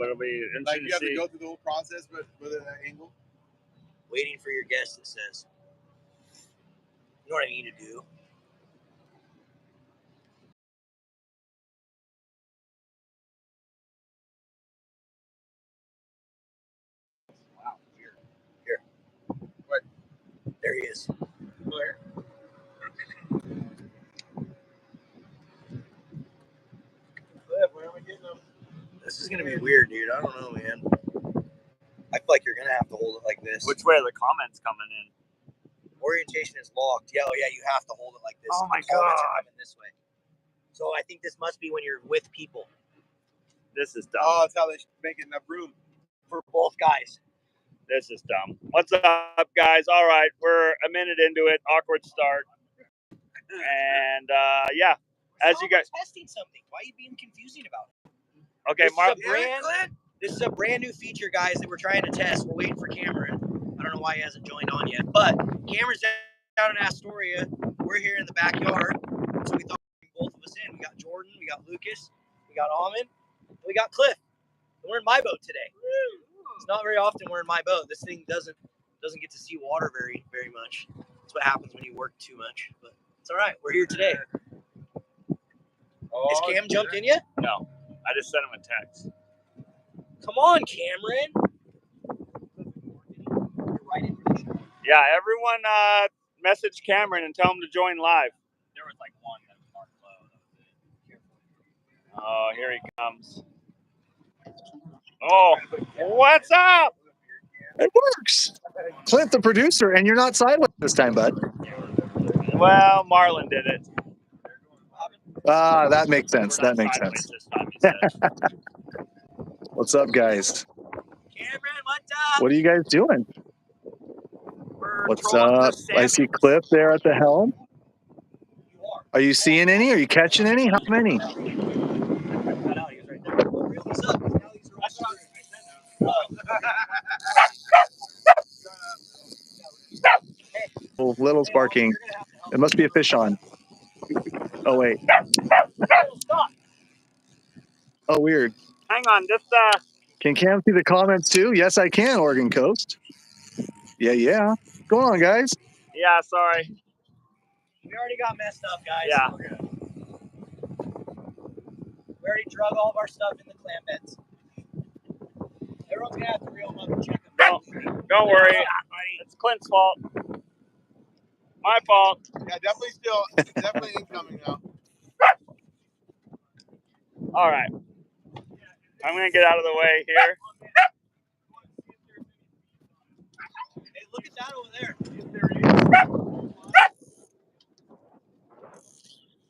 but it'll be interesting you have to go through the whole process, but with that angle. Waiting for your guest, it says. You know what I need to do? Wow, here. What? There he is. Where? Where am I getting them? This is gonna be weird, dude. I don't know, man. I feel like you're gonna have to hold it like this. Which way are the comments coming in? Orientation is locked. Yeah, oh yeah, you have to hold it like this. Oh my The comments are God. coming this way. So I think this must be when you're with people. This is dumb. Oh, that's how they make enough room For both guys. This is dumb. What's up, guys? All right, we're a minute into it. Awkward start. And yeah, as you guys testing something. Why are you being confusing about it? okay, Mark. This is a brand new feature, guys, that we're trying to test. We're waiting for Cameron. I don't know why he hasn't joined on yet, but Cameron's down in Astoria. We're here in the backyard, so we thought we'd bring both of us in. We got Jordan, we got Lucas, we got Almond, we got Cliff. We're in my boat today. It's not very often we're in my boat. This thing doesn't get to see water very much. That's what happens when you work too much. But it's all right. We're here today. Is Cam jumped in yet? No, I just sent him a text. Come on, Cameron. You're right in for the show. Yeah, everyone message Cameron and tell him to join live. There was like one that was marked low. Oh, here he comes. Oh, what's up? It works. Clint, the producer, and you're not sideways this time, bud. Well, Marlon did it. Ah, that makes sense. We're not That makes sideways sense. this time, he said. What's up, guys? Cameron, what's up? What are you guys doing? We're What's trolling the up? I see salmon. Cliff there at the helm. You are. Are you seeing any? Are you catching any? How many? Cut out. He was right there. Well, reel these up. Now these are Oh, Little's barking. It must be a fish on. Oh, wait. Stop. Oh, weird. Hang on, just Can Cam see the comments too? Yes, I can, Oregon Coast. Yeah. Go on, guys. yeah, sorry. We already got messed up, guys. Yeah. We're good. We already drug all of our stuff in the clam beds. Everyone's gonna have to reel them up and check them. Don't worry. It's Clint's fault. My fault. Yeah, definitely incoming now. All right. I'm going to get out of the way here. Hey, look at that over there.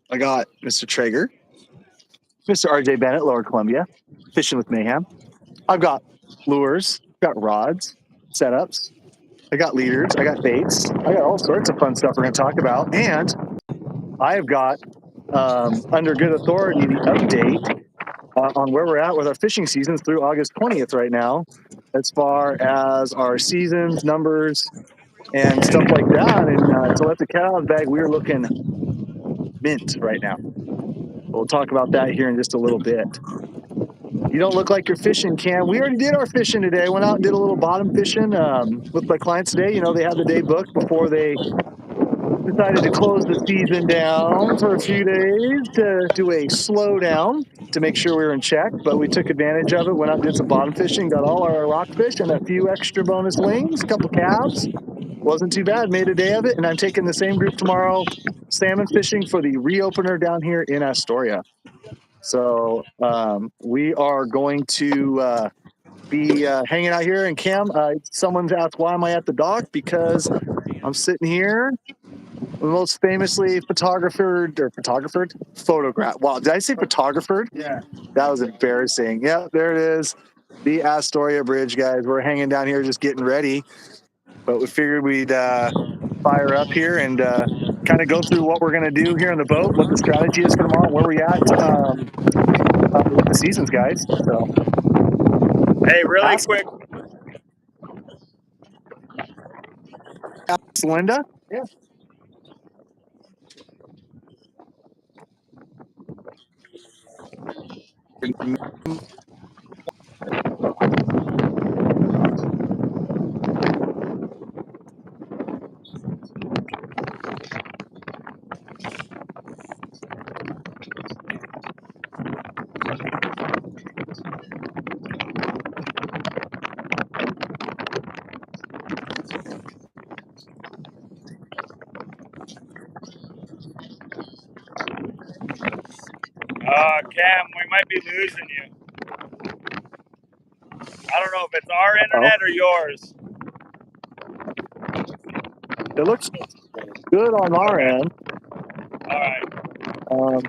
I got Mr. Traeger, Mr. RJ Bennett, Lower Columbia, Fishing with Mayhem. I've got lures, got rods, setups. I got leaders, I got baits, I got all sorts of fun stuff we're going to talk about. And I've got, under good authority, the update on where we're at with our fishing seasons through August 20th right now, as far as our seasons, numbers, and stuff like that. And to let the cat out of the bag, we're looking mint right now. We'll talk about that here in just a little bit. You don't look like you're fishing, Cam. We already did our fishing today. Went out and did a little bottom fishing with my clients today. You know, they had the day booked before they decided to close the season down for a few days to do a slowdown to make sure we were in check. But we took advantage of it, went out and did some bottom fishing, got all our rockfish and a few extra bonus lings, a couple calves. Wasn't too bad, made a day of it. And I'm taking the same group tomorrow, salmon fishing for the reopener down here in Astoria. So we are going to be hanging out here. And Cam, someone's asked, why am I at the dock? Because I'm sitting here, most famously photographed. Wow, did I say photographed? Yeah. That was embarrassing. Yeah, there it is. The Astoria Bridge, guys. We're hanging down here just getting ready. But we figured we'd fire up here and kind of go through what we're going to do here on the boat, what the strategy is for tomorrow, where we at with the seasons, guys. So, Hey, really quick. ask Linda. Yeah. Cam, we might be losing you. I don't know if it's our internet or yours. It looks good on our end. All right.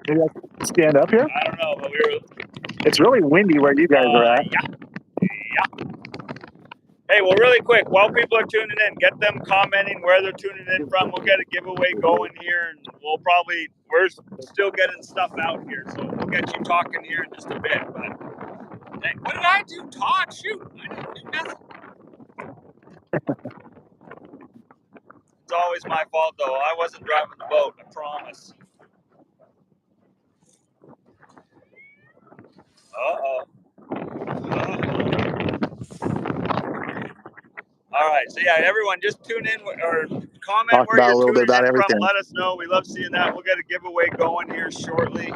Maybe I can stand up here. I don't know, but we were. It's really windy where you guys are at. Yeah. Hey, well, really quick, while people are tuning in, get them commenting where they're tuning in from. We'll get a giveaway going here, and we're still getting stuff out here, so we'll get you talking here in just a bit. But hey, what did I do, Todd? Shoot, I didn't do nothing. It's always my fault, though. I wasn't driving the boat, I promise. All right, so yeah, everyone, just tune in or comment where you're tuning in from. Let us know. We love seeing that. We'll get a giveaway going here shortly,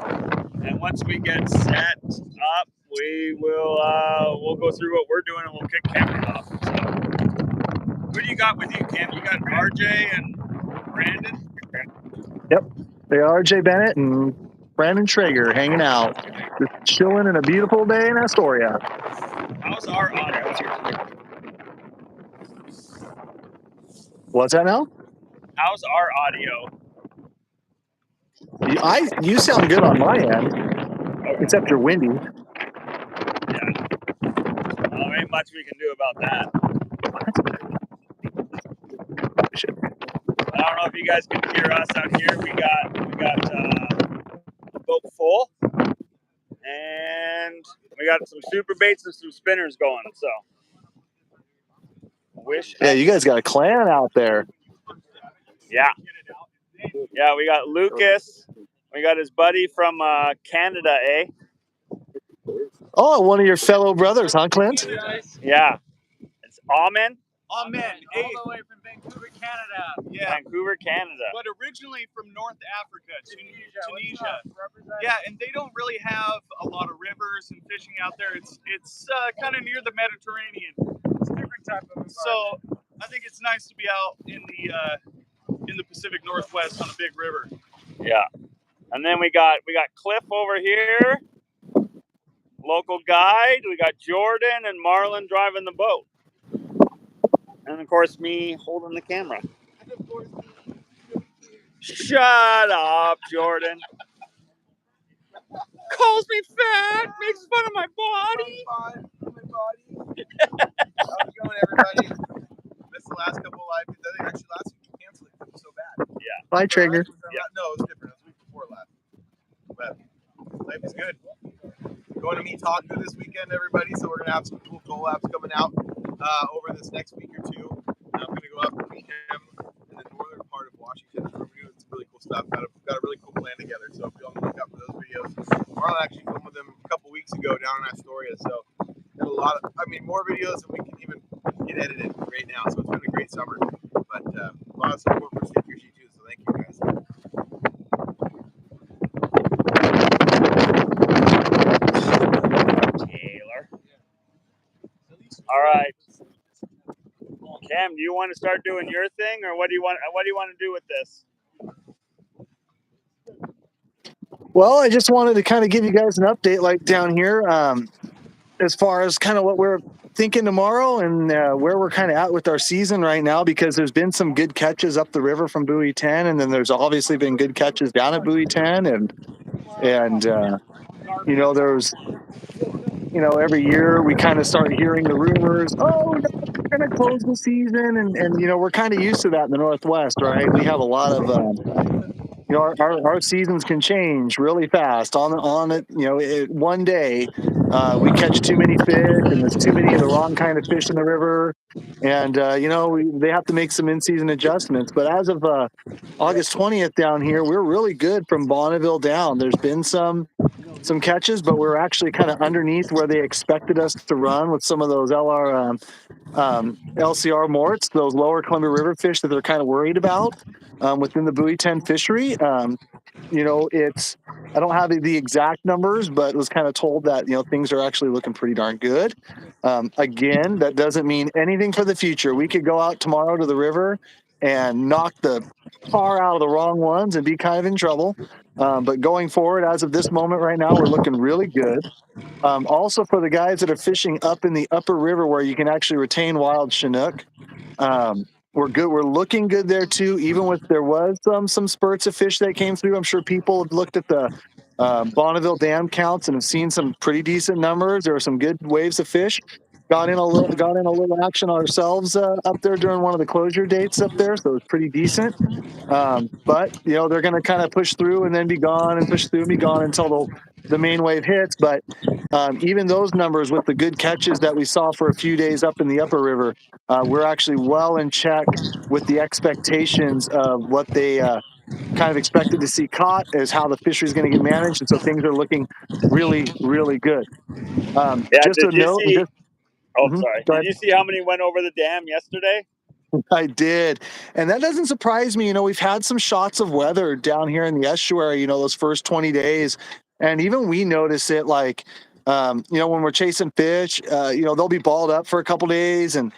and once we get set up, we'll go through what we're doing and we'll kick Cameron off. So, who do you got with you, Cam? You got RJ and Brandon? Yep, they are RJ Bennett and Brandon Traeger hanging out, just chilling in a beautiful day in Astoria. How's our audio? What's that now? How's our audio? You sound good on my end, except you're windy. Yeah. Well, there ain't much we can do about that. I don't know if you guys can hear us out here. We got the boat full, and we got some super baits and some spinners going. So, yeah, you guys got a clan out there. Yeah, we got Lucas. We got his buddy from Canada, eh? Oh, one of your fellow brothers, huh, Clint? Yeah, it's Amen. Amen. All the way from Vancouver, Canada. Yeah. Vancouver, Canada. But originally from North Africa, Tunisia. Yeah, and they don't really have a lot of rivers and fishing out there. It's kind of near the Mediterranean. It's a different type of environment. So I think it's nice to be out in the Pacific Northwest on a big river. Yeah, and then we got Cliff over here, local guide. We got Jordan and Marlon driving the boat. And of course, me holding the camera. Shut up, Jordan. Calls me fat, makes fun of my body. How's it going, everybody? Missed the last couple of live feeds. I think actually last week we canceled it because it was so bad. Yeah. Bye, Traeger. Yeah. No, it was different. It was the week before last. But life is good. Going to meet Taco this weekend, everybody. So we're gonna have some cool collabs coming out over this next week or two. I'm gonna go up and meet him in the northern part of Washington. We're doing some really cool stuff. Got a really cool plan together. So be on the lookout for those videos. Marlon actually filmed with him a couple weeks ago down in Astoria. So got more videos than we can even get edited right now. So it's been a great summer. But a lot of support for Stick Your Sheet too. So thank you guys. Taylor. All right. Cam, do you want to start doing your thing, or what do you want to do with this? Well, I just wanted to kind of give you guys an update, like down here, as far as kind of what we're thinking tomorrow and where we're kind of at with our season right now, because there's been some good catches up the river from buoy 10, and then there's obviously been good catches down at buoy 10, and there's every year we kind of start hearing the rumors, oh no, we're going to close the season, and we're kind of used to that in the Northwest, right? We have a lot of our seasons can change really fast on it. One day we catch too many fish, and there's too many of the wrong kind of fish in the river, and they have to make some in-season adjustments. But as of August 20th down here, we're really good from Bonneville down. There's been some catches, but we're actually kind of underneath where they expected us to run with some of those LCR morts, those lower Columbia River fish that they're kind of worried about within the buoy 10 fishery. I don't have the exact numbers, but was kind of told that things are actually looking pretty darn good. Again, that doesn't mean anything for the future. We could go out tomorrow to the river and knock the tar out of the wrong ones and be kind of in trouble. But going forward, as of this moment right now, we're looking really good. Also, for the guys that are fishing up in the upper river where you can actually retain wild Chinook, we're good. We're looking good there too. Even with there was some spurts of fish that came through. I'm sure people have looked at the Bonneville Dam counts and have seen some pretty decent numbers. There were some good waves of fish. Got in a little action ourselves up there during one of the closure dates up there, so it was pretty decent. But you know, they're going to kind of push through and then be gone and push through and be gone until the main wave hits. But even those numbers with the good catches that we saw for a few days up in the upper river, we're actually well in check with the expectations of what they kind of expected to see caught, as how the fishery is going to get managed. And so things are looking really, really good. Yeah, Just a did you note. see? Oh, Mhm, sorry. go Did ahead. you see how many went over the dam yesterday? I did. And that doesn't surprise me. You know, we've had some shots of weather down here in the estuary, you know, those first 20 days. And even we notice it, like, you know, when we're chasing fish, you know, they'll be balled up for a couple days and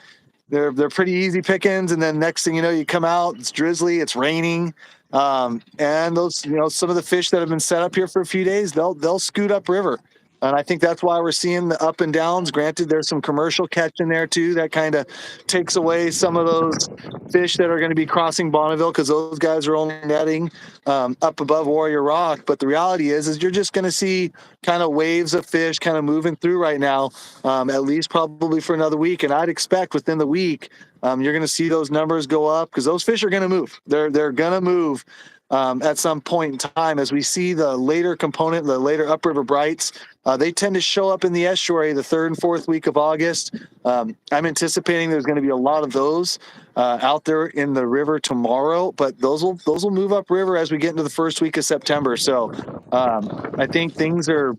they're pretty easy pickings. And then next thing you know, you come out, it's drizzly, it's raining. And those, you know, some of the fish that have been set up here for a few days, they'll scoot up river. And I think that's why we're seeing the up and downs. Granted, there's some commercial catch in there too that kind of takes away some of those fish that are going to be crossing Bonneville, because those guys are only netting up above Warrior Rock. But the reality is you're just going to see kind of waves of fish kind of moving through right now, at least probably for another week. And I'd expect within the week, you're going to see those numbers go up, because those fish are going to move. They're going to move at some point in time. As we see the later component, the later upriver brights, they tend to show up in the estuary the 3rd and 4th week of August. I'm anticipating there's going to be a lot of those out there in the river tomorrow, but those will move up river as we get into the 1st week of September. So I think things are,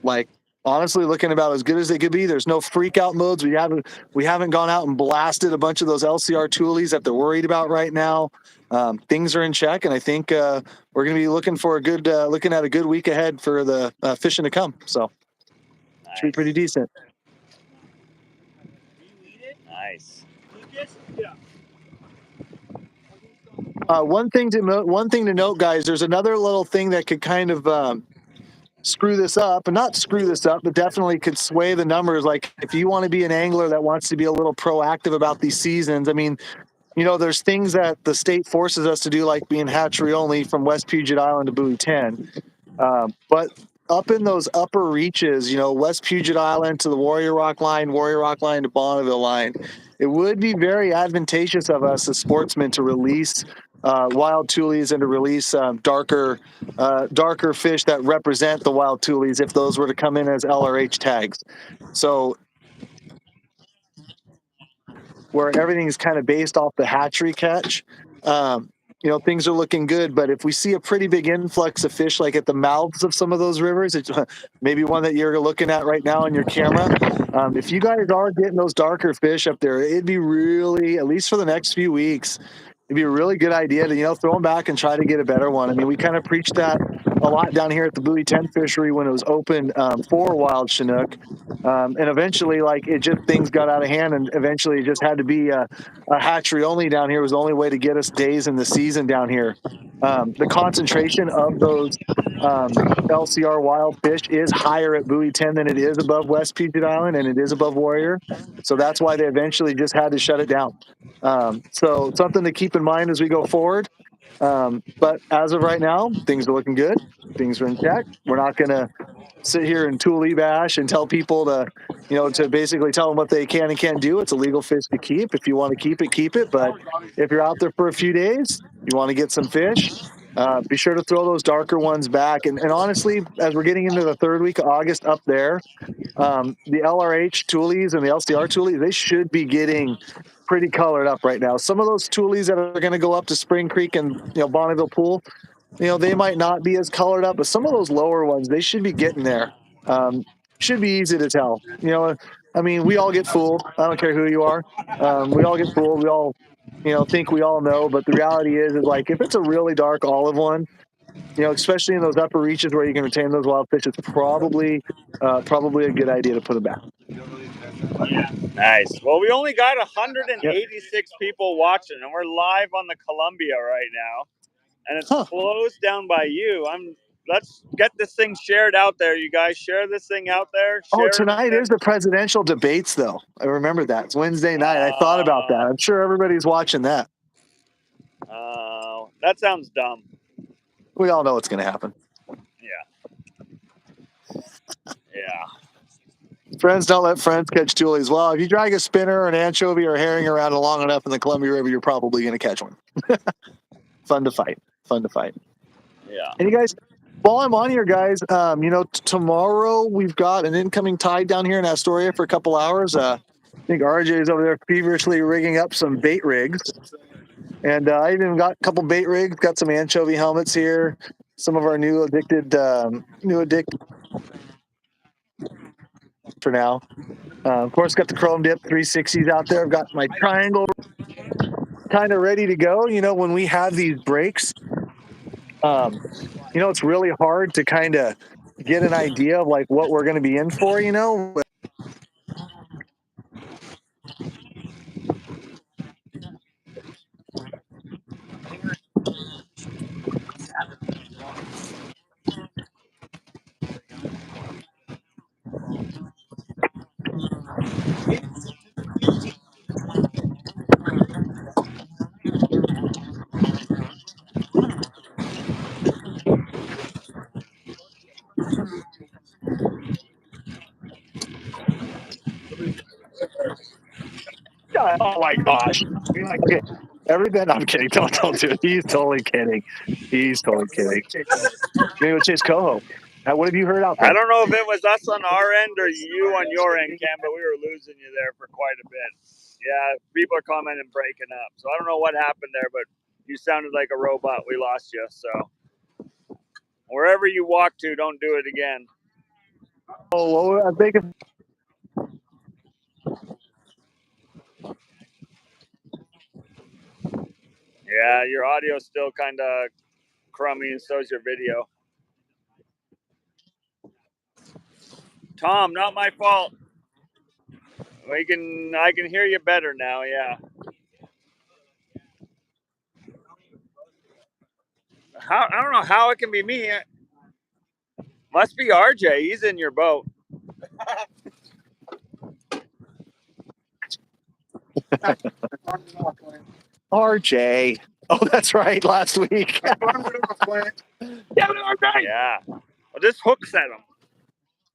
like, honestly looking about as good as they could be. There's no freak out modes. We haven't gone out and blasted a bunch of those LCR toolies that they're worried about right now. Things are in check, and I think we're going to be looking at a good week ahead for the fishing to come. So Nice. should be pretty decent. Nice. One thing to note, guys. There's another little thing that could kind of screw this up, and not screw this up, but definitely could sway the numbers. Like, if you want to be an angler that wants to be a little proactive about these seasons, I mean, you know, there's things that the state forces us to do, like being hatchery only from West Puget Island to Buoy 10. But up in those upper reaches, you know, West Puget Island to the Warrior Rock line to Bonneville line, it would be very advantageous of us as sportsmen to release wild toolies and to release darker fish that represent the wild toolies, if those were to come in as LRH tags. So where everything is kind of based off the hatchery catch, you know, things are looking good. But if we see a pretty big influx of fish, like at the mouths of some of those rivers, it's maybe one that you're looking at right now on your camera. If you guys are getting those darker fish up there, it'd be really, at least for the next few weeks, it'd be a really good idea to, you know, throw them back and try to get a better one. I mean, we kind of preached that a lot down here at the Buoy 10 fishery when it was open for wild Chinook. And eventually, like, things got out of hand, and eventually it just had to be a hatchery only down here. It was the only way to get us days in the season down here. The concentration of those LCR wild fish is higher at Buoy 10 than it is above West Puget Island, and it is above Warrior. So that's why they eventually just had to shut it down. So something to keep in mind as we go forward. But as of right now, things are looking good. Things are in check. We're not going to sit here and toolie bash and tell people to, you know, to basically tell them what they can and can't do. It's a legal fish to keep. If you want to keep it, keep it. But if you're out there for a few days, you want to get some fish, be sure to throw those darker ones back. And honestly, as we're getting into the 3rd week of August up there, the LRH toolies and the LCR toolies, they should be getting pretty colored up right now. Some of those toolies that are going to go up to Spring Creek and, you know, Bonneville Pool, you know, they might not be as colored up, but some of those lower ones, they should be getting there. Should be easy to tell. You know, I mean, we all get fooled. I don't care who you are. We all get fooled. We all, you know, think we all know. But the reality is like, if it's a really dark olive one, you know, especially in those upper reaches where you can retain those wild fish, it's probably a good idea to put them back. Nice. Well, we only got 186 people watching, and we're live on the Columbia right now, and it's closed down by you. Let's get this thing shared out there, you guys. Share this thing out there. Share tonight is the presidential debates, though. I remember that. It's Wednesday night. I thought about that. I'm sure everybody's watching that. That sounds dumb. We all know what's going to happen. Yeah. Friends don't let friends catch Julies. Well, if you drag a spinner or an anchovy or herring around long enough in the Columbia River, you're probably going to catch one. Fun to fight. Yeah. And you guys, while I'm on here, guys, tomorrow we've got an incoming tide down here in Astoria for a couple hours. I think RJ is over there feverishly rigging up some bait rigs. And I even got a couple bait rigs, got some anchovy helmets here, some of our new addicted for now. Of course, got the Chrome Dip 360s out there. I've got my triangle kind of ready to go. When we have these breaks, it's really hard to kind of get an idea of like what we're going to be in for, Oh my gosh. Okay. Everything. I'm kidding. Don't do it. He's totally kidding. Maybe we'll chase Coho. What have you heard out there? I don't know if it was us on our end or you on your end, Cam, but we were losing you there for quite a bit. Yeah, people are commenting breaking up. So I don't know what happened there, but you sounded like a robot. We lost you. So wherever you walk to, don't do it again. Oh, well, I think Yeah, your audio's still kind of crummy, and so's your video. Tom, not my fault. I can hear you better now. Yeah. I don't know how it can be me. Must be RJ. He's in your boat. RJ. Oh, that's right. Last week. Yeah. Well, this hook's at him.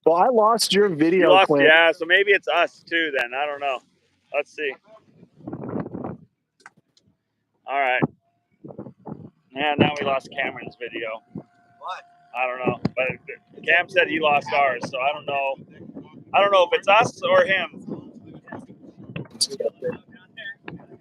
Well, I lost your video, You lost, Clint. yeah, so maybe it's us too then. I don't know. Let's see. All right. Yeah, now we lost Cameron's video. What? I don't know. But Cam said he lost ours, so I don't know. I don't know if it's us or him.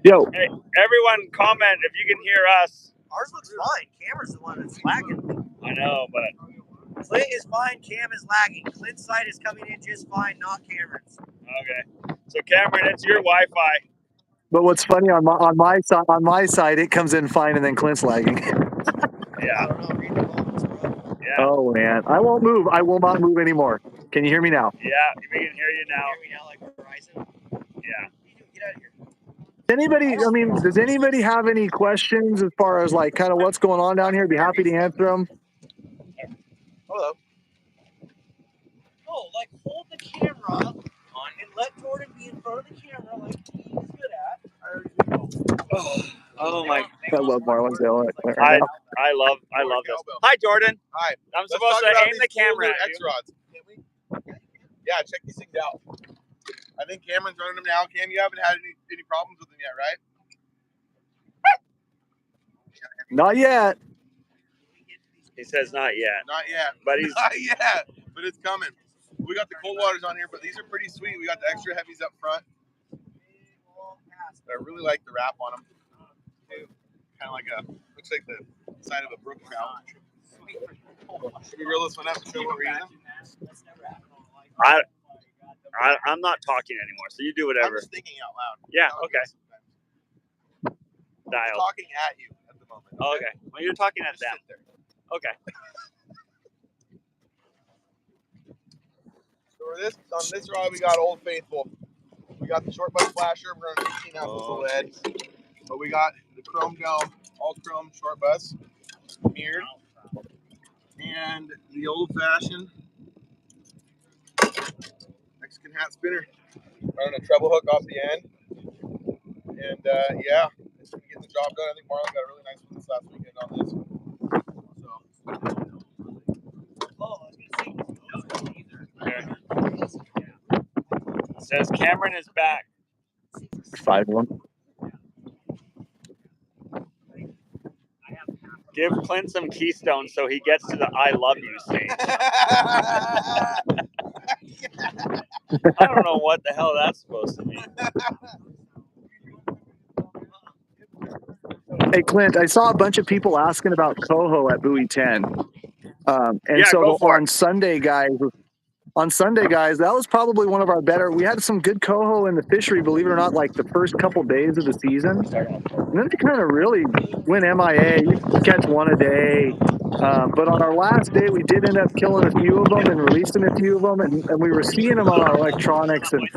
Yo. Hey, everyone comment if you can hear us. Ours looks fine. Cameron's the one that's lagging. I know, but Clint is fine. Cam is lagging. Clint's side is coming in just fine, not Cameron's. okay. So Cameron, it's your Wi-Fi. But what's funny on my side, it comes in fine, and then Clint's lagging. Yeah. Yeah. Oh man, I won't move. I will not move anymore. Can you hear me now? Yeah, we can hear you now. Hear me now, like Verizon? Yeah. Get out of here. Does anybody have any questions as far as like kind of what's going on down here? I'd be happy to answer them. Hello. No, like hold the camera on and let Jordan be in front of the camera like he's good at. Oh my! I love Marlins. I love this. Hi, Jordan. Hi. I'm Let's supposed talk to about aim these the cool camera new at X you. rods. Can we? Yeah, check these things out. I think Cameron's running them now. Cam, you haven't had any problems with them yet, right? Not yet. He says not yet. Not yet. But he's Not yet. But it's coming. We got the cold waters on here, but these are pretty sweet. We got the extra heavies up front. I really like the wrap on them. Kind of like looks like the side of a brook trout. Should we reel this one up and show what we're using? I'm not talking anymore, so you do whatever. I'm just thinking out loud. Yeah, okay. I'm Dial. talking at you at the moment. Oh, okay. Well, you're talking at Just them. sit there. Okay. So on this rod, we got Old Faithful. We got the short butt flasher. We're running 18 ounces of lead. But we got the chrome dome, all chrome short bus, mirrored, and the old fashioned Mexican hat spinner. Running a treble hook off the end. And yeah, it's been getting the job done. I think Marlon got a really nice one this last weekend on this. It says Cameron is back. 5-1. Give Clint some Keystone so he gets to the I love you stage. I don't know what the hell that's supposed to mean. Hey, Clint, I saw a bunch of people asking about Coho at Buoy 10. And Yeah, so go for on Sunday, guys, that was probably one of our better. We had some good Coho in the fishery, believe it or not, like the first couple days of the season. And then they kind of really went MIA. You catch one a day. But on our last day, we did end up killing a few of them and releasing a few of them. And we were seeing them on our electronics. And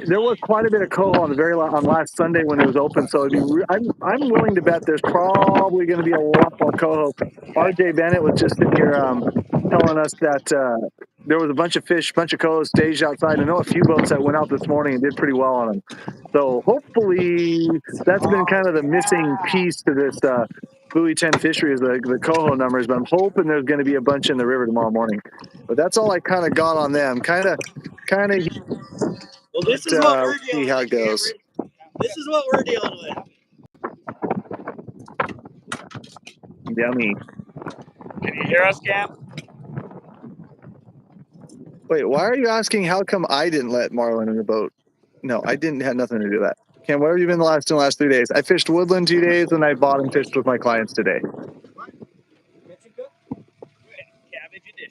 there was quite a bit of Coho on last Sunday when it was open. So I'm willing to bet there's probably going to be a lot more Coho. RJ Bennett was just sitting here telling us that there was a bunch of Coho staged outside. I know a few boats that went out this morning and did pretty well on them. So hopefully that's been kind of the missing piece to this Buoy 10 fishery is the Coho numbers. But I'm hoping there's going to be a bunch in the river tomorrow morning. But that's all I kind of got on them. Kind of. Well, this is what we're dealing see how with. it goes. This is what we're dealing with. Yummy. Can you hear us, Cam? Wait, why are you asking how come I didn't let Marlon in the boat? No, I didn't have nothing to do with that. Cam, where have you been the last 3 days? I fished woodland 2 days and I bottom fished with my clients today.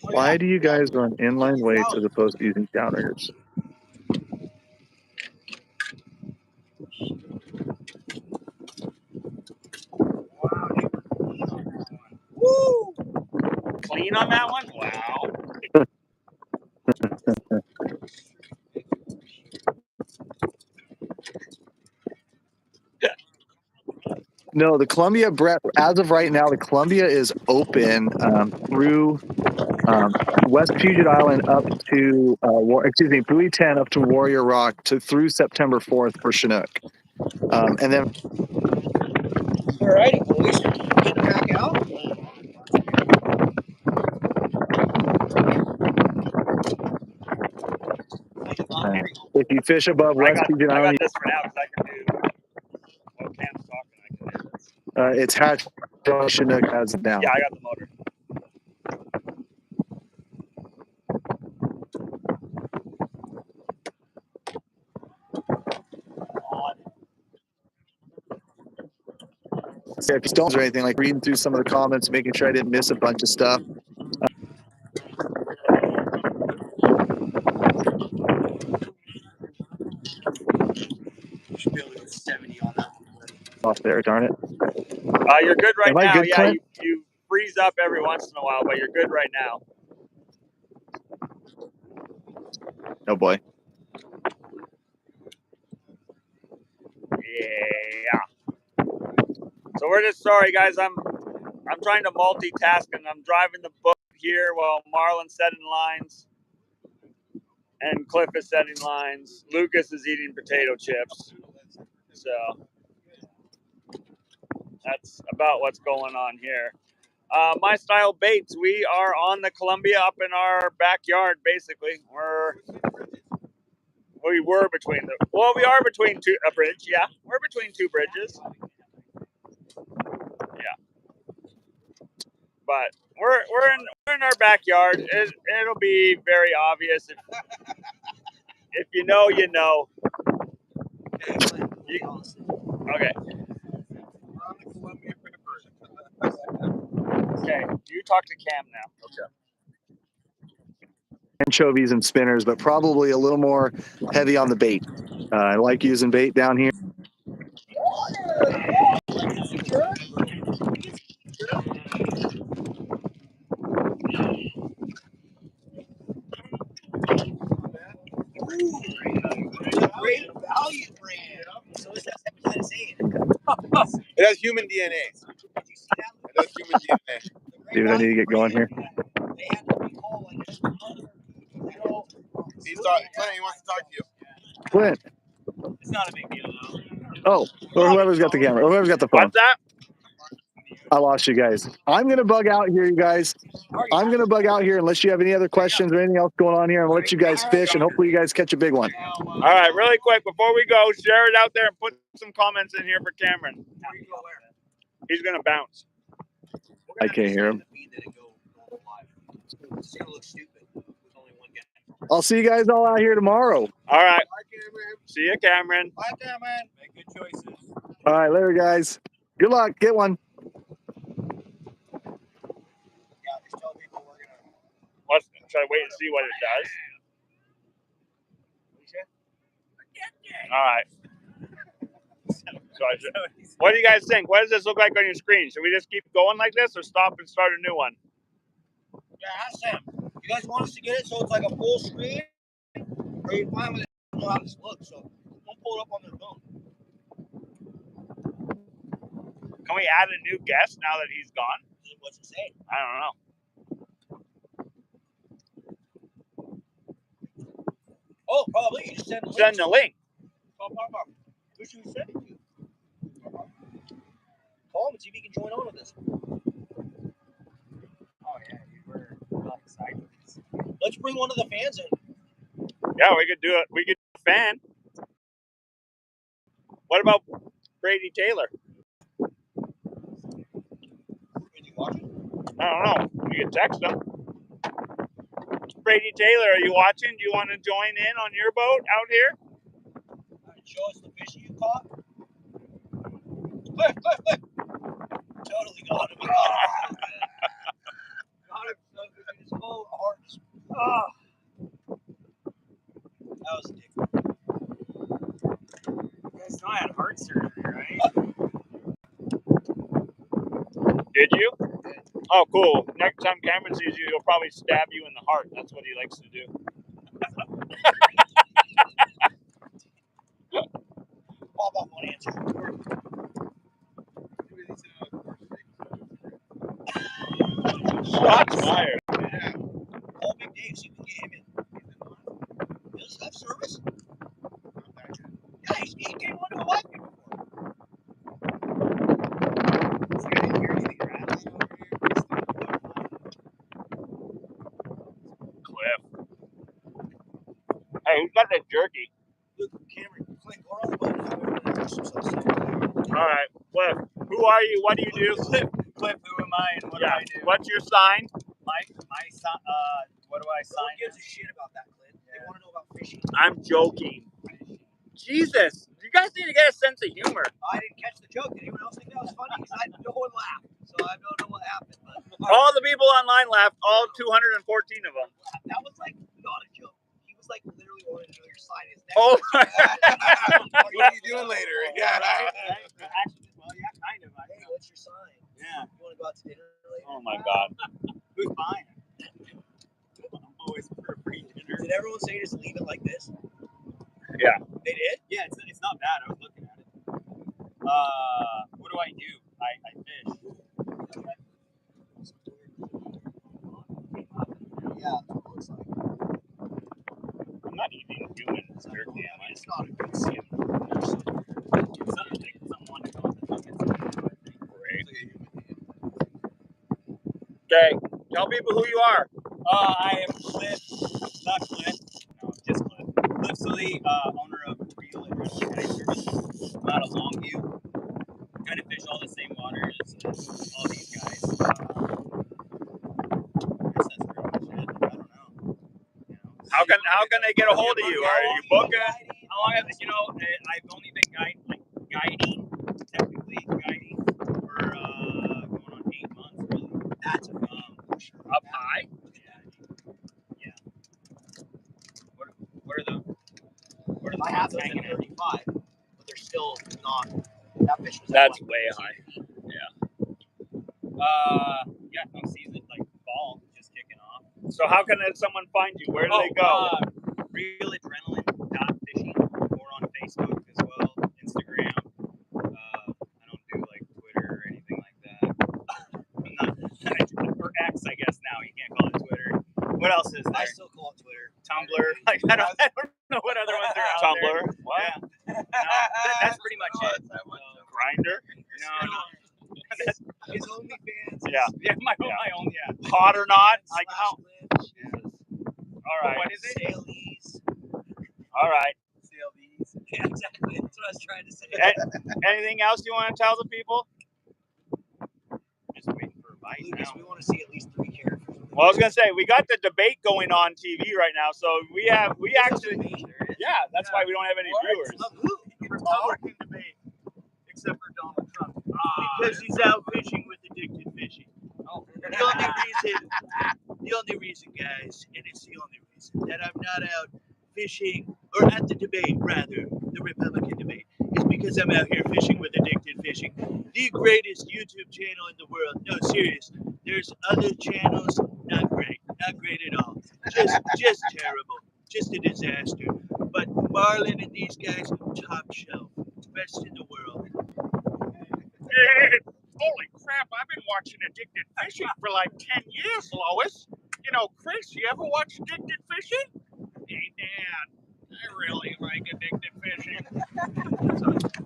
Why do you guys run inline weights as opposed to using downriggers? Woo! Clean on that one? Wow. No, the Columbia, Brett, as of right now, the Columbia is open through West Puget Island up to, Buoy 10 up to Warrior Rock through September 4th for Chinook. And then. All righty, boys. Get them back out. If you fish above West Puget Island, I got this for now because I can do what Cam's talking. I can do this. It's hatch Chinook as of now. Yeah, I got the motor. So if you don't or anything, like reading through some of the comments, making sure I didn't miss a bunch of stuff. Should be able to go 70 on that one. Off there, darn it. You're good right Am I now. good, Yeah, Clint? you freeze up every once in a while, but you're good right now. Oh boy. Yeah. So we're just sorry, guys. I'm trying to multitask and I'm driving the boat here while Marlon's setting lines and Cliff is setting lines. Lucas is eating potato chips. So that's about what's going on here. My Style Baits, we are on the Columbia up in our backyard, basically. We were between we are between a bridge, yeah. We're between two bridges. Yeah. But we're in our backyard. It'll be very obvious if you know, you know. Okay. Okay, you talk to Cam now. Okay. Anchovies and spinners, but probably a little more heavy on the bait. I like using bait down here. great value brand. So is that hepatitis A. It has human DNA. Did you see that? It has human DNA. Dude, I need to get going here. They had to recall like He's talking. Clint, he wants to talk to you. Clint. It's not a big deal though. Oh, or whoever's got the camera, or whoever's got the phone. What's that? I lost you guys. I'm going to bug out here, you guys. I'm going to bug out here unless you have any other questions or anything else going on here. I'm going to let you guys fish, and hopefully you guys catch a big one. All right, really quick, before we go, share it out there and put some comments in here for Cameron. He's going to bounce. I can't hear him. I'll see you guys all out here tomorrow. All right. See you, Cameron. Bye, Cameron. Make good choices. All right, later, guys. Good luck. Get one. Should I wait and see what it does? All right. What do you guys think? What does this look like on your screen? Should we just keep going like this or stop and start a new one? Yeah, ask Sam. You guys want us to get it so it's like a full screen? Or you fine with it? I don't know how this looks, so don't pull it up on their phone. Can we add a new guest now that he's gone? What's it say? I don't know. Oh, probably. You just send the link. Send the link. Who should we send it to? Call him and see if he can join on with us. Oh yeah, you were really excited. Let's bring one of the fans in. Yeah, we could do it. We could do a fan. What about Brady Taylor? Is he watching? I don't know. You can text him. Brady Taylor, are you watching? Do you want to join in on your boat out here? Show us the fish you caught. Cliff. Totally got him. Got him. It's full of hearts. That was a dick. You guys know I had heart surgery, right? Did you? Oh, cool. Next time Cameron sees you, he'll probably stab you in the heart. That's what he likes to do. Bob won't answer. Shots fired. Yeah. Call Big Dave, see if we can get him in. Does he have service? Yeah, he came onto a live before. I didn't hear anything rattling over here. Cliff. Hey, who's got that jerky? Look, Cameron, Clint, go around the boat and have everyone introduce themselves. All right, Cliff. Who are you? What do you do? Cliff, who am I and what do I do? What's your sign? What do I No one sign? gives a shit about that, Clint. They want to know about fishing. I'm joking. Jesus, you guys need to get a sense of humor. I didn't catch the joke. Did anyone else think that was funny? Because no one laughed. So I don't know what happened. But All the people online laughed, all 214 of them. that was like not a joke. He was like literally wanting to know your sign is. Oh, What are you doing later? Yeah. Actually, well, yeah, kind of. Hey, what's your sign? Yeah. You want to go out to dinner later? oh my God. Who's mine? I'm always for a free dinner. Did everyone say just leave it like this? Yeah. They did? Yeah, it's not bad. I was looking at it. What do I do? I fish. Yeah, that's what it looks like. I'm not eating human jerky, am I? It's not a good scene. Someone to go with the buckets. Great. Okay, tell people who you are. I am Cliff, not Cliff. No, just Cliff. Cliff Sully, owner of Ridgefield Service. I'm out of Longview. Kind of fish all the same waters as all these guys. I guess that's pretty much it. I don't know. You know, How can they get a hold of you? Are you booking? How long have I've only been guiding technically guiding for going on 8 months really. That's a Up high? Yeah. What are the I have those hanging at out? 35, but they're still not. That fish was at That's like way high. Yeah, no season like fall just kicking off. So how can someone find you? Where do they go? Real adrenaline dot fishing or on Tumblr. Like I don't know what other ones are out Tumblr. there. What? Yeah. No, that's pretty much it. Grinder. No. His OnlyFans. Yeah. Yeah, my own. Yeah. Hot or not? Like how? All right. What is it? Saleys. All right. Saleys. Yeah, exactly. That's what I was trying to say. Anything else you want to tell the people? Just waiting for a bite Lucas, now. we want to see at least 3 characters. Well, I was gonna say we got the debate going on TV right now, so we actually, yeah, that's why we don't have any viewers. Of who? Republican debate, except for Donald Trump. Because he's out fishing with addicted fishing. Oh. The only reason, guys, and it's the only reason that I'm not out fishing, or at the debate, rather, the Republican debate, is because I'm out here fishing with addicted fishing. The greatest YouTube channel in the world. No, serious. There's other channels, not great at all. Just terrible. Just a disaster. But Marlon and these guys, top shelf. Best in the world. Holy crap, I've been watching Addicted Fishing for like 10 years, Lois. You know, Chris, you ever watch Addicted Fishing? Hey, Dad, I really like Addicted Fishing.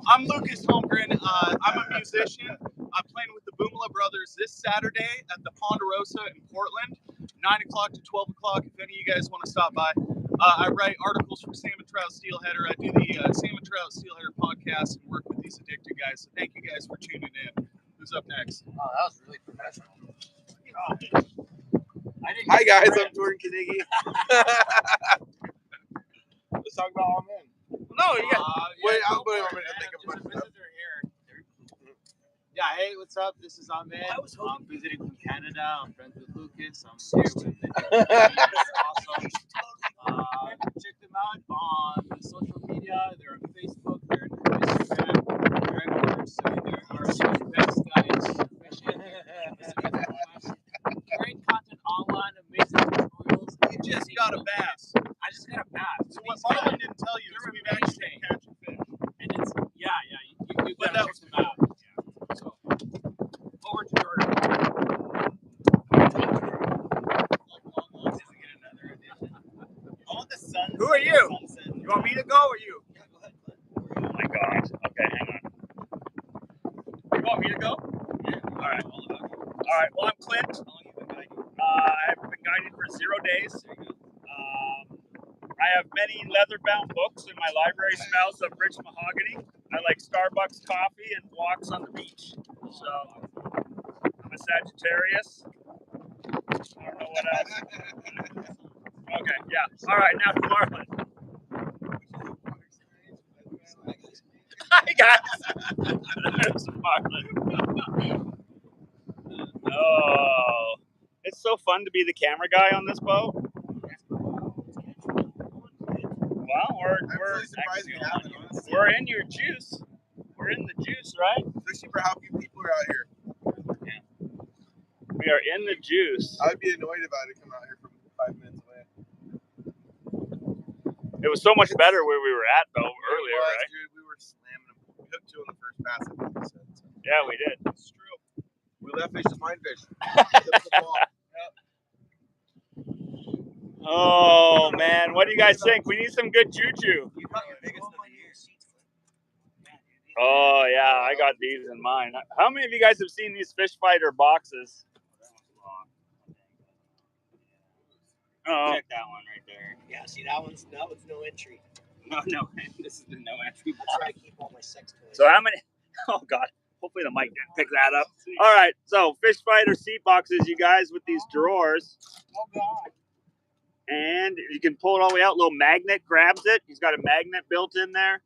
I'm Lucas Holmgren. I'm a musician. I'm playing with the Boomla Brothers this Saturday at the Ponderosa in Portland, 9 o'clock to 12 o'clock. If any of you guys want to stop by, I write articles for Salmon, Trout, Steelheader. I do the Salmon, Trout, Steelheader podcast and work with these addicted guys. So thank you guys for tuning in. Who's up next? Oh, that was really professional. Hi guys, I'm Jordan Kadicki. Let's talk about all men. No, you got. Wait, I'm going to think of a bunch of stuff. Yeah, hey, what's up? This is Ahmed. I was hoping- I'm visiting from Canada. I'm friends with Lucas. I'm here with the awesome. Check them out on the social media. They're on Facebook. They're on Instagram. They're everywhere. So they're our best guys fishing. Great content online. Amazing tutorials. You just got a bass. I just got a bass. So what Marlon didn't tell you is we've actually been catching fish. And it's yeah. You But gotta that check them out. So over to Jordan. I want the sun. Who are you? Sunset. You want me to go or you? Oh my God. Okay, hang on. You want me to go? Yeah, All right. all about you. All right. Well, I'm Clint. How long you been guiding? I've been guiding for 0 days. There you go. I have many leather-bound books, and my library smells of rich mahogany. I like Starbucks coffee and walks on the beach. So I'm a Sagittarius. I don't know what else. Okay, yeah. All right, now to Marlon. Hi, guys. There's Marlon. Oh, it's so fun to be the camera guy on this boat. Well, I'm really surprised we haven't, honestly. we're in your juice. We're in the juice, right? Especially for how few people are out here. We are in the juice. I'd be annoyed if I had to come out here from 5 minutes away. It was so much better where we were at though earlier, Well, right? Dude, we were slamming them. We hooked 2 on the first pass, I think we said. So. Yeah, we did. It's true. We left fish to find fish. That's the ball. Oh man, what do you guys think? We need some good juju. You got your biggest of the year. Oh yeah, I got these in mine. How many of you guys have seen these fish fighter boxes? Oh, Check that one right there. Yeah, see, that one's no entry. No, this is the no entry I try box. to keep all my sex toys. so how many? Oh god, hopefully the mic didn't pick that up. All right, so fish fighter seat boxes, you guys, with these drawers. Oh God. And you can pull it all the way out. Little magnet grabs it. He's got a magnet built in there.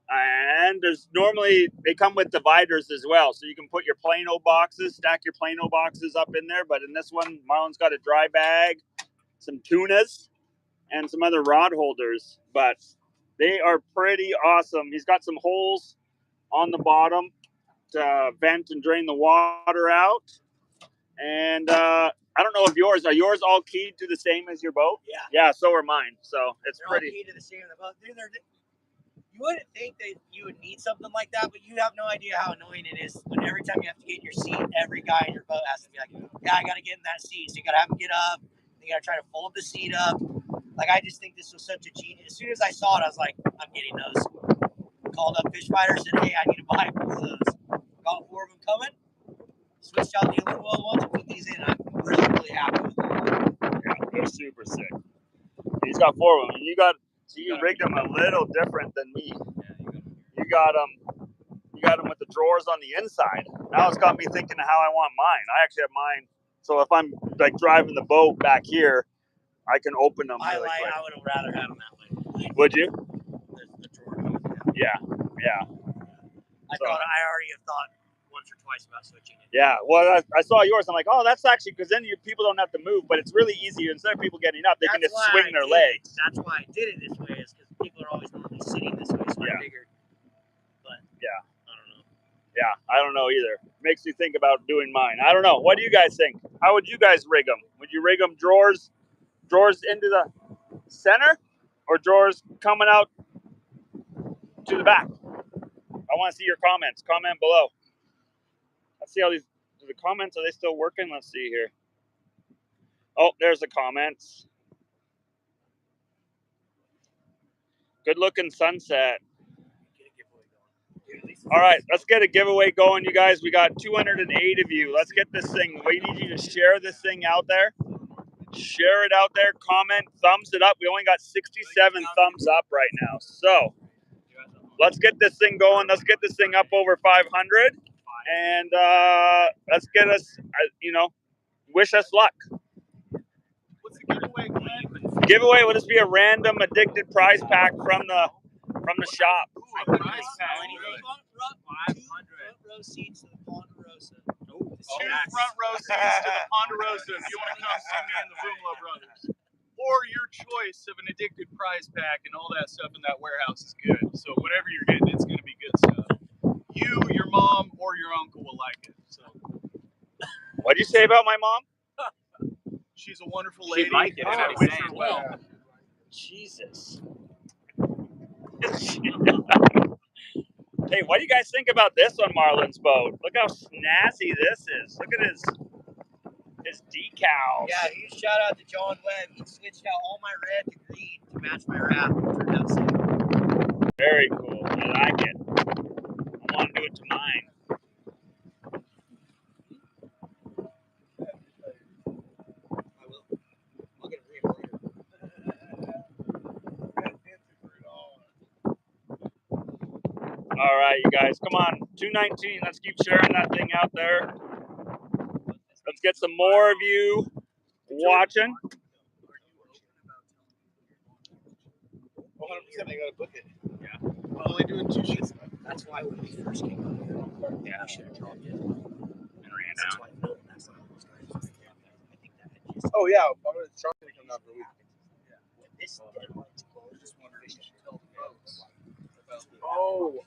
And there's normally, they come with dividers as well. So you can put your Plano boxes, stack your Plano boxes up in there. But in this one, Marlon's got a dry bag, some tunas, and some other rod holders. But they are pretty awesome. He's got some holes on the bottom to vent and drain the water out. And I don't know if are yours all keyed to the same as your boat? Yeah. Yeah, so are mine. So it's They're all pretty. key to the same about. You wouldn't think that you would need something like that, but you have no idea how annoying it is when every time you have to get in your seat, every guy in your boat has to be like, yeah, I got to get in that seat. So you got to have him get up. You got to try to fold the seat up. Like, I just think this was such a genius. As soon as I saw it, I was like, I'm getting those. Called up Fish Fighter, said, hey, I need to buy 4 of those. Got 4 of them coming. Switched out the aluminum oil ones and put these in. I'm really, really happy with them. Yeah, they're super sick. He's got 4 of them. And you rigged them a little different than me. You got them with the drawers on the inside. Now it's got me thinking of how I want mine. I actually have mine. So if I'm like driving the boat back here, I can open them. I really quick. would have rather had them that way. Would you? The drawer coming down. Yeah. I already have thought once or twice about switching it. Yeah. Well, I saw yours. I'm like, oh, that's actually, because then people don't have to move, but it's really easy. Instead of people getting up, they can just swing their legs. That's why I did it this way, is because people are always normally sitting this way, so I figured. But yeah. I don't know. Yeah, I don't know either. Makes me think about doing mine. I don't know. What do you guys think? How would you guys rig them? Would you rig them drawers into the center, or drawers coming out to the back? I want to see your comments. Comment below. Let's see how the comments, are they still working? Let's see here. Oh, there's the comments. Good looking sunset. All right, let's get a giveaway going, you guys. We got 208 of you. Let's get this thing. We need you to share this thing out there. Share it out there. Comment, thumbs it up. We only got 67 thumbs up right now. So let's get this thing going. Let's get this thing up over 500. And let's get us, wish us luck. What's the giveaway, Glenn? Giveaway will just be a random addicted prize pack from the shop. Ooh, a prize pack. 2 front row seats to the Ponderosa. 2 front row seats to the Ponderosa if you want to come see me and the Boomla brothers. Or your choice of an addicted prize pack, and all that stuff in that warehouse is good. So whatever you're getting, it's going to be good stuff. You, your mom, or your uncle will like it. So. What'd you say about my mom? She's a wonderful lady, like it, and I is wish what her he's well. Jesus. Hey, what do you guys think about this on Marlon's boat? Look how snazzy this is. Look at his decals. Yeah, huge shout out to John Webb. He switched out all my red to green to match my raft. Turned out sick. Very cool. I like it. I want to do it to mine. I will. I'll get a real later. All right, you guys, come on. 219. Let's keep sharing that thing out there. Let's get some more of you watching. 100%, I gotta book it. Yeah. I'm only doing 2 sheets. That's why when we first came up here, we should have dropped it and ran That's out. That's why those guys. I think that had just. Oh yeah, I'm gonna try to come down for a week. This deadline's closed. Just wondering if you should tell the folks. Oh,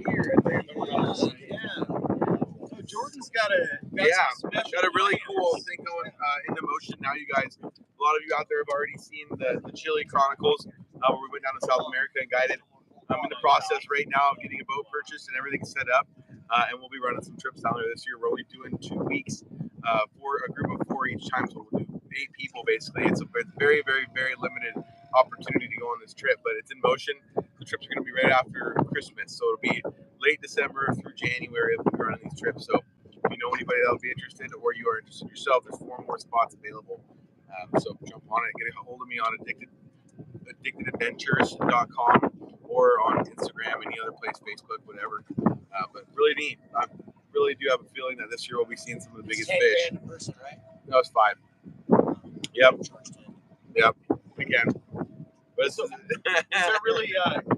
here. Yeah. So Jordan's got a really cool thing going into motion now, you guys. A lot of you out there have already seen the Chile Chronicles, where we went down to South America and guided. I'm in the process right now of getting a boat purchased and everything set up, and we'll be running some trips down there this year. We're only doing 2 weeks for a group of 4 each time, so we'll do 8 people basically. It's a very, very, very limited opportunity to go on this trip, but it's in motion. The trips are going to be right after Christmas, so it'll be late December through January that we'll be running these trips. So if you know anybody that will be interested, or you are interested yourself, there's 4 more spots available. So jump on it, get a hold of me on addictedadventures.com or on Instagram, any other place, Facebook, whatever. But really neat. I really do have a feeling that this year we'll be seeing some of the biggest fish. $10,000 a person, right? That was 5. Yep. Again. But So, is there really,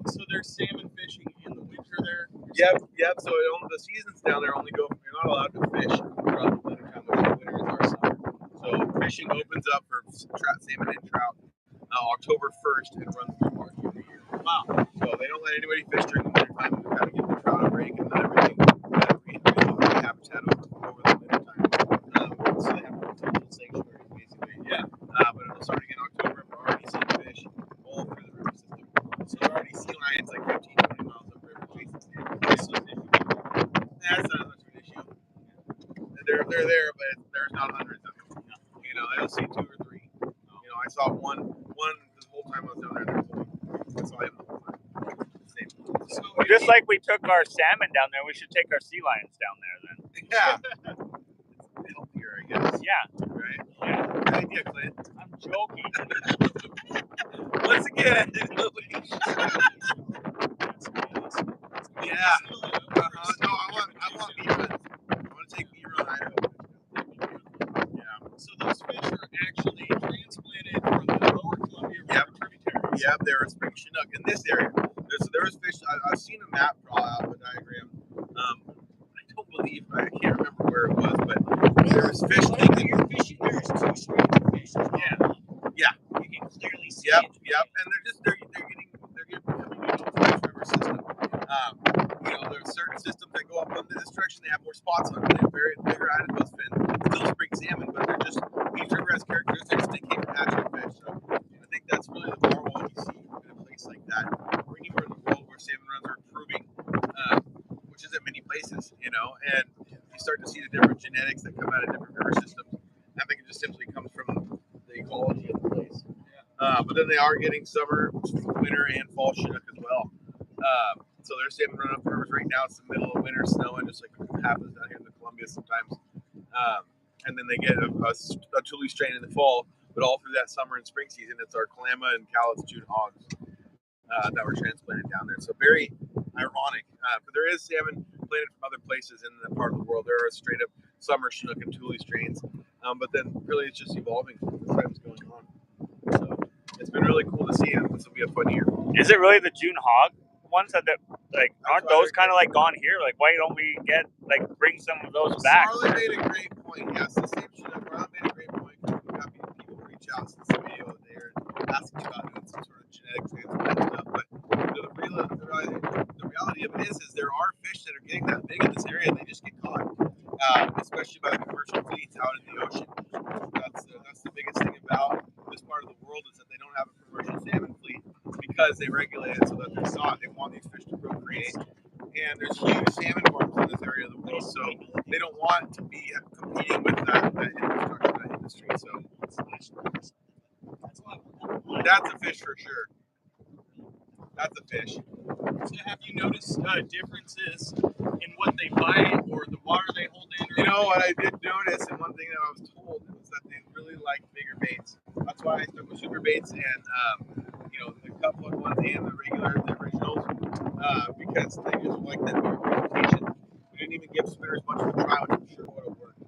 so there's salmon fishing in the winter there? Yep. So the seasons down there only go, you're not allowed to fish throughout the winter time, which the winter is our summer. So fishing opens up for salmon and trout October 1st and runs through March every year. Wow. So they don't let anybody fish during the winter time to kind of give the trout a break and let everything reintroduce the habitat over the winter time. So they have potential sanctuaries basically. Yeah. But it'll start again in October, and we're already seeing fish all through the river system. So there are already sea lions like 15, 20 miles upriver chasing salmon. That's not much of an issue. They're there, but there's not hundreds of them. You know, they'll see 2 or 3. You know, I saw one So Just like we took our salmon down there, we should take our sea lions down there then. Yeah. It's healthier, I guess. Yeah. Right? Yeah. Good idea, Clint. I'm joking. Once again. Yeah. No, I want meat runs. I want to take meat run Idaho. Yeah. So those fish are actually transplanted from the lower Columbia River tributaries. Yeah, there are spring Chinook in this area. There was fish. I've seen a map draw out a diagram. I don't believe I can't remember where it was, but there was fish taken. You're fishing. There's two streams of fish. Yeah. You can clearly see Yep, it. and they're becoming a Ridge River system. You know, there's certain systems that go up under this direction. They have more spots on them. They have bigger adipose fins. Still spring salmon, but they're just each river has characteristics they can't catch with fish. So I think that's really the normal what you see in a place like that, or anywhere in the world where salmon runs are improving, which isn't many places, you know. And you start to see the different genetics that come out of different river systems. I think it just simply comes from the ecology of the place. But then they are getting summer, winter, and fall Chinook as well. So there's salmon run up rivers right now. It's the middle of winter, snowing, just like it happens down here in the Columbia sometimes. And then they get a 𝗛𝗘𝗟𝗣 strain in the fall. But all through that summer and spring season, it's our 𝗛𝗟𝗑 and 𝗪𝗪𝗟𝗏 hogs that were transplanted down there. So very ironic. But there is salmon planted from other places in that part of the world. There are straight up summer Chinook and 𝗪𝗟𝗟𝗏 strains. But then really it's just evolving as time's going on. So it's been really cool to see, and this will be a fun year. Is it really the June hog ones that like aren't those kind of like gone here? Like why don't we bring some of those back? Marlon made a great point. Yes, the same Chinook. Marlon made a great point. We've got people reach out since the video there and asking about doing some sort of genetic transplant stuff. But the reality of it is there are fish that are getting that big in this area and they just get caught, especially by the commercial fleets out in the ocean. That's the biggest thing about this part of the world is that they don't have a commercial salmon fleet because they regulate it so that they're not. They want these fish to procreate, and there's huge salmon farms in this area of the world, so they don't want to be competing with that infrastructure, that industry. So that's a fish for sure. That's a fish. So have you noticed differences in what they bite or the water they hold in? You know what I did notice, and one thing that I was told was that they really like bigger baits. That's why I stuck with super baits and the couplet ones and the originals, because they just like that bigger presentation. We didn't even give spinners much of a try, which I'm sure would have worked.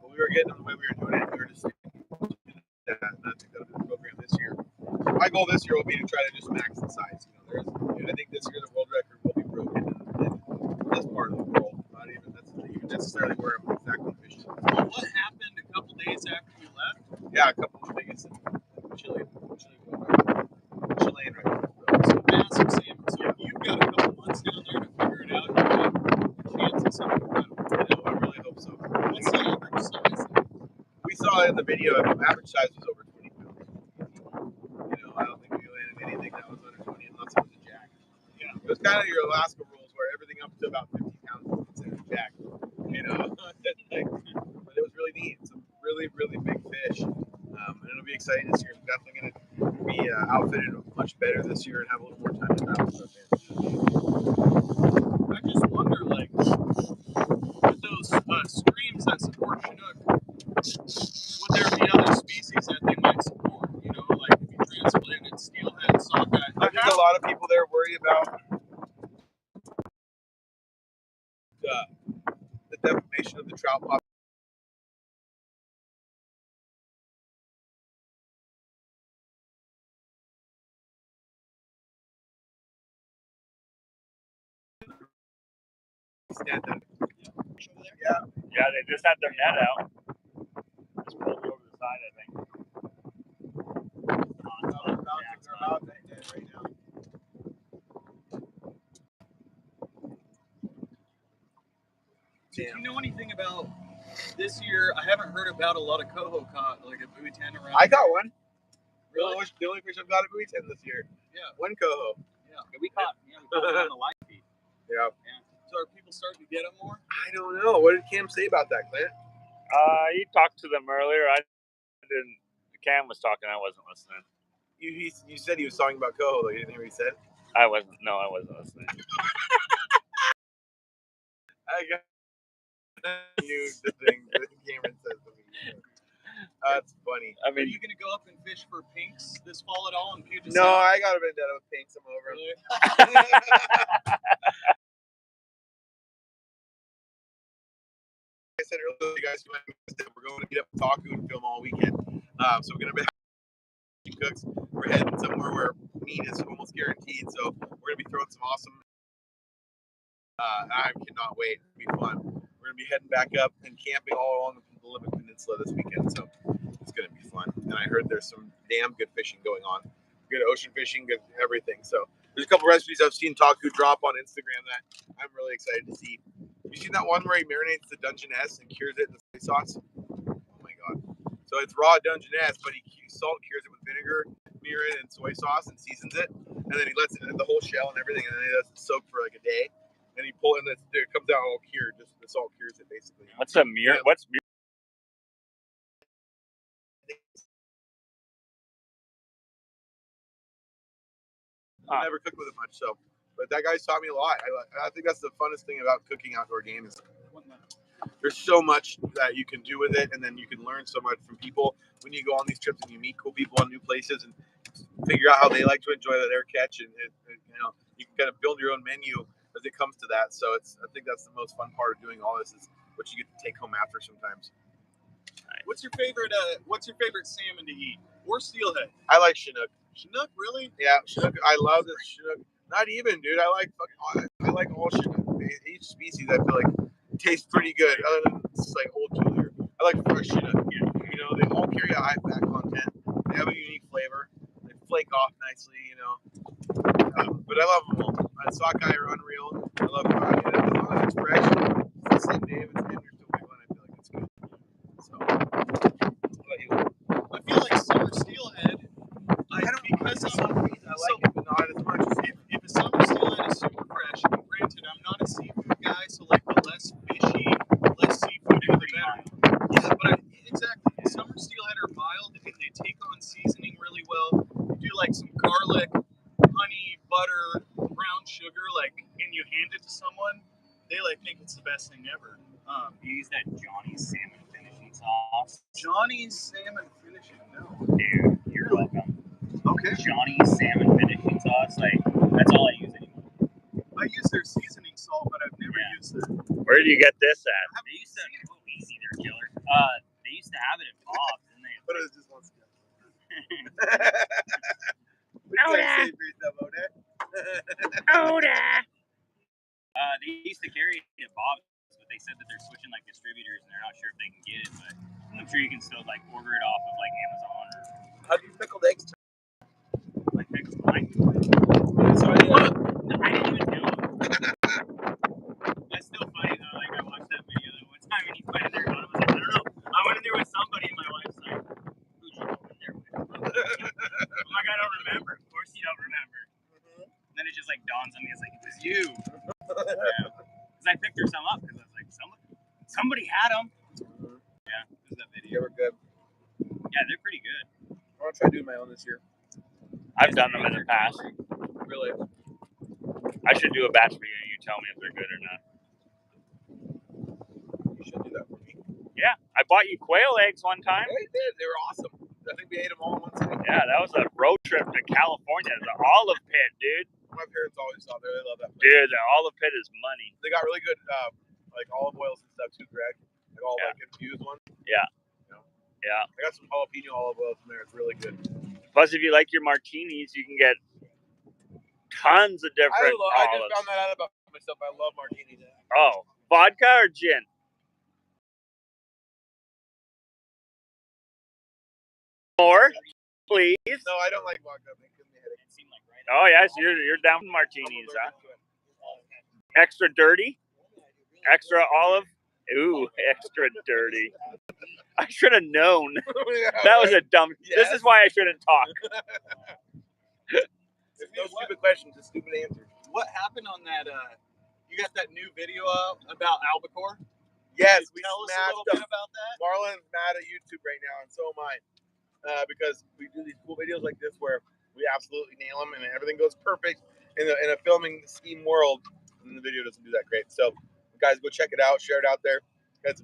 But we were getting them the way we were doing it. We were just not to go to the program this year. My goal this year will be to try to just max the size. I think this year the world record will be broken in this part of the world. Not even necessarily where I'm exactly fishing. Well, what happened a couple days after you left? Yeah, a couple of the biggest in Chilean right now. So massive salmon. So you've got a couple months down there to figure it out. You've got a chance at something incredible. I really hope so. What's the average size? We saw in the video the average size was over 20 pounds. I don't think we landed anything that was under 20 unless it was a jack. Yeah. It was kind of your Alaska rules where everything up to about 50 pounds was considered a jack. But it was really neat. Some really, really big fish. And it'll be exciting this year. We're definitely going to be outfitted much better this year and have a little more time to balance stuff in. I just wonder, with those streams that support Chinook, would there be other species that they might support? If you transplanted steelhead, sockeye. I think a lot of people there worry about the defamation of the trout population. Yeah, they just had their net out. Just pulled over the side, I think. Do you know anything about this year? I haven't heard about a lot of coho caught, like a 𝗪𝗘𝗟𝗣 around. I got one. Really? The only fish I've got a 𝗪𝗘𝗟𝗣 this year. Yeah. One coho. Yeah. We caught on the live feed. Yeah. So are people starting to get them more? I don't know. What did Cam say about that, Clint? He talked to them earlier. I didn't. Cam was talking. I wasn't listening. You said he was talking about coho, though. You didn't hear what he said? I wasn't listening. I got knew the thing that Cameron says to me. That's funny. I Are mean, you gonna go up and fish for pinks this fall at all in Puget No, Sound? I got a vendetta with pinks. I'm over. Really? I said earlier, you guys, we're going to meet up with Taku and film all weekend. So we're going to be cooks. We're heading somewhere where meat is almost guaranteed. So we're going to be throwing some awesome. I cannot wait. It'll be fun. We're going to be heading back up and camping all along the Limit Peninsula this weekend. So it's going to be fun. And I heard there's some damn good fishing going on. Good ocean fishing, good everything. So there's a couple recipes I've seen Taku drop on Instagram that I'm really excited to see. You seen that one where he marinates the Dungeness and cures it in the soy sauce? Oh my god! So it's raw Dungeness, but he salt cures it with vinegar, mirin, and soy sauce, and seasons it, and then he lets it in the whole shell and everything, and then he lets it soak for like a day. And he pulls, and it comes out all cured. Just the salt cures it basically. what's a mirror? Yeah. What's mirror? I've never cooked with it much, so. But that guy's taught me a lot. I think that's the funnest thing about cooking outdoor game is there's so much that you can do with it, and then you can learn so much from people when you go on these trips and you meet cool people on new places and figure out how they like to enjoy their catch, and you know, you can kind of build your own menu as it comes to that. So I think that's the most fun part of doing all this is what you get to take home after sometimes. What's your favorite salmon to eat? Or steelhead? I like Chinook. Chinook, really? Yeah, Chinook. I love this Chinook. Not even, dude. I like all Chinook. Each species I feel like tastes pretty good. Other than it's like old Tuller. I like fresh Chinook. You know, they all carry a high fat content. They have a unique flavor. They flake off nicely. You know, but I love them all. Sockeye are unreal. I love it. As long as it's fresh, it's the same day. If it's in, you're still big one. I feel like it's good. So, what about you? I feel like summer steelhead. Because I like it, but not as much. if a summer steelhead is super fresh, and granted, I'm not a seafood guy, so like the less fishy, less seafood, the better. Yeah, but exactly. Summer steelhead are mild, and they take on seasoning really well. You do like some garlic, honey, butter, brown sugar, like, and you hand it to someone, they like think it's the best thing ever. You use that Johnny's salmon finishing sauce. Johnny's salmon finishing, no. Dude, you're welcome. Okay. Johnny's salmon finishing sauce, like, that's all I use anymore. I use their seasoning salt, but I've never used their. Where do you get this at? They used to, easy there, killer. They used to have it at Bob's, and they. But it was just one step. Oda. They used to carry it at Bob's, but they said that they're switching like distributors, and they're not sure if they can get it. But I'm sure you can still like order it off of like Amazon or. How do you pickled eggs? Like pickles. Like, So I didn't even know. That's still funny though. Like I watched that video that one time, and he went in there, and I was like, I don't know. I went in there with somebody, and my wife's like, "Who'd you go in there with?" I'm like, I don't remember. Of course you don't remember. And then it just like dawns on me. It's like, it was you. Yeah. Because I picked her some up because I was like, somebody had them. Yeah, it was that They video. were good. Yeah, they're pretty good. I want to try doing my own this year. I've done them in the past. Really? I should do a batch for you and you tell me if they're good or not. You should do that for me. Yeah, I bought you quail eggs one time. Yeah, you did. They were awesome. I think we ate them all in one sitting. Yeah, that was a road trip to California. The olive pit, dude. My parents always saw there. They love that place. Dude, the olive pit is money. They got really good, like olive oils and stuff too, Greg. Like all like infused ones. Yeah. You know? Yeah. I got some jalapeno olive oil from there. It's really good. Plus, if you like your martinis, you can get tons of different I just olives. found that out about myself. I love martinis. Oh, vodka or gin? More, please. No, I don't like vodka. It gives me a headache. It seemed like right. Oh yes, you're down with martinis, huh? Extra dirty, extra olive. Ooh, extra dirty. I should have known. That was a dumb. This is why I shouldn't talk. There's no stupid questions, just stupid answers. What happened on that? You got that new video up about albacore? Yes, we Tell us a smashed little bit them. about that. Marlon's mad at YouTube right now, and so am I. Because we do these cool videos like this where we absolutely nail them and everything goes perfect. in a filming scheme world, the video doesn't do that great. So, guys, go check it out. Share it out there. It's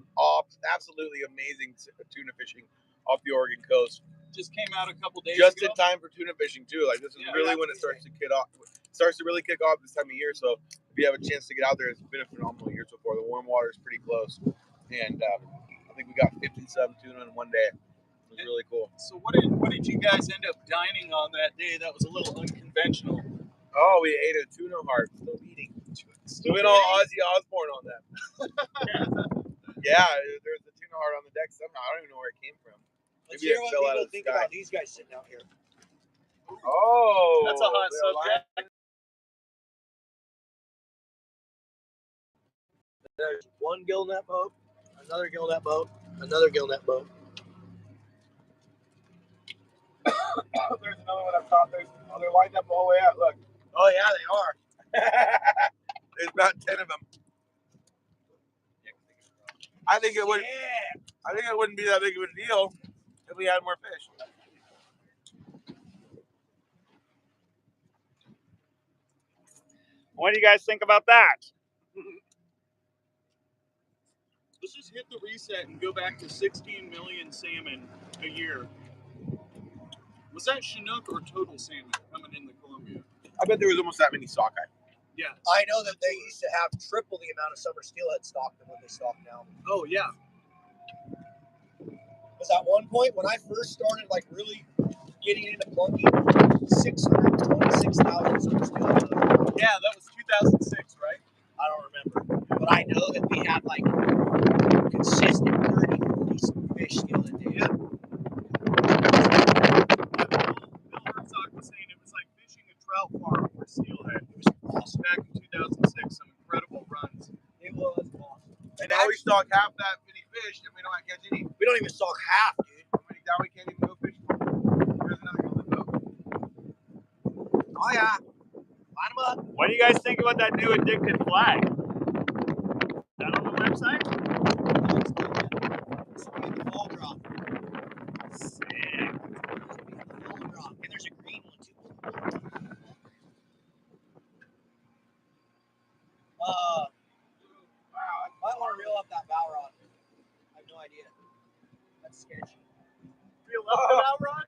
absolutely amazing tuna fishing off the Oregon coast. Just came out a couple days Just ago. in time for tuna fishing too. Like this is really when it starts to kick off. Starts to really kick off this time of year. So if you have a chance to get out there, it's been a phenomenal year so far. The warm water is pretty close, and I think we got 57 tuna in one day. It was really cool. So what did you guys end up dining on that day? That was a little unconventional. Oh, we ate a tuna heart. Still eating. Doing all Ozzy Osbourne on that. Yeah, there's a tuna heart on the deck somehow. I don't even know where it came from. Let's Maybe hear it what fell out people of the think sky. about these guys sitting out here. Oh, That's a hot subject. There's one gillnet boat, another gillnet boat, another gillnet boat. There's another one up top. They're lined up all the way out. Look. Oh yeah, they are. There's about 10 of them. I think it would. Yeah. I think it wouldn't be that big of a deal if we had more fish. What do you guys think about that? Let's just hit the reset and go back to 16 million salmon a year. Was that Chinook or total salmon coming into Columbia? I bet there was almost that many sockeye. Yeah. I know that they used to have triple the amount of summer steelhead stock than what they stock now. Oh yeah. Because at one point when I first started like really getting into plunking, 626,000 summer steelhead. Yeah, that was 2006, right? I don't remember, but I know that we had like consistent 30, 40 fish steelhead days. Yeah. Bill Herzog was saying it was like fishing a trout farm for steelhead. It was awesome. Back in 2006, some incredible runs. It was awesome. And now we stock half that many fish, and we don't catch any. We don't even stock half, dude. Now we can't even go fishing. There's another golden boat. Oh yeah. Line them up. What do you guys think about that new addicted flag? Is that on the website? This will be the fall drop. Sick. This will be the fall drop. And there's a green one too. I might want to reel up that bow rod. I have no idea. That's sketchy. Reel up the bow rod?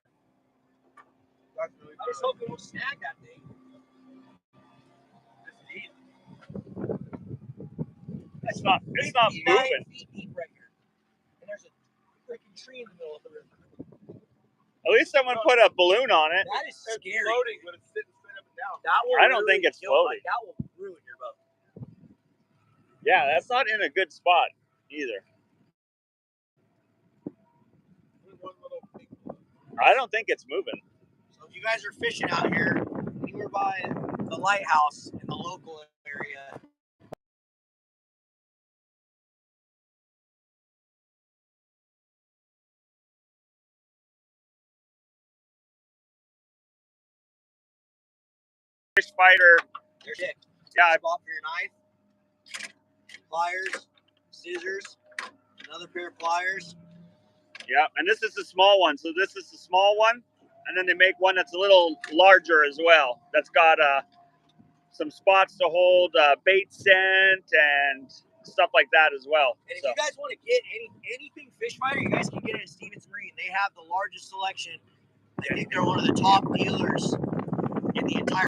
That's really I was hoping we'll snag that thing. It's not 59 moving. feet deep right here. And there's a freaking tree in the middle of the river. At least someone put a balloon on it. That is It's scary. floating, but it's sitting straight up and down. That will I don't think ruin it's your boat. floating. That will ruin your boat. Yeah, that's not in a good spot either. One little pink. I don't think it's moving. So if you guys are fishing out here, anywhere by the lighthouse in the local area, Fish fighter. there's it. Yeah, Spot for your knife, pliers, scissors, another pair of pliers. yeah, and this is the small one. So this is the small one, and then they make one that's a little larger as well. That's got some spots to hold bait scent and stuff like that as well. And if So, you guys want to get anything fish fighter, you guys can get it at Stevens Marine. They have the largest selection. I think they're one of the top dealers in the entire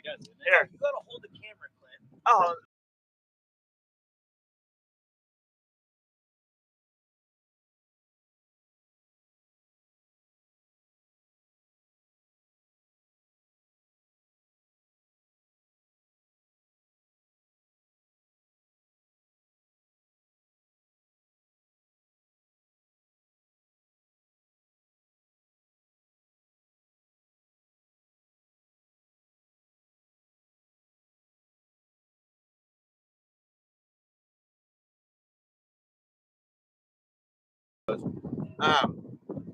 Yes. Here. You gotta hold the camera, Clint. Oh.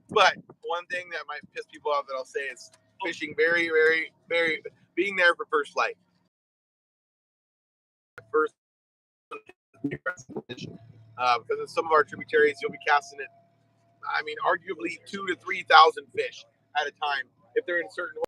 But one thing that might piss people off that I'll say is fishing very, very, very, being there for first light. First, because in some of our tributaries, you'll be casting it, I mean, arguably 2,000 to 3,000 fish at a time if they're in certain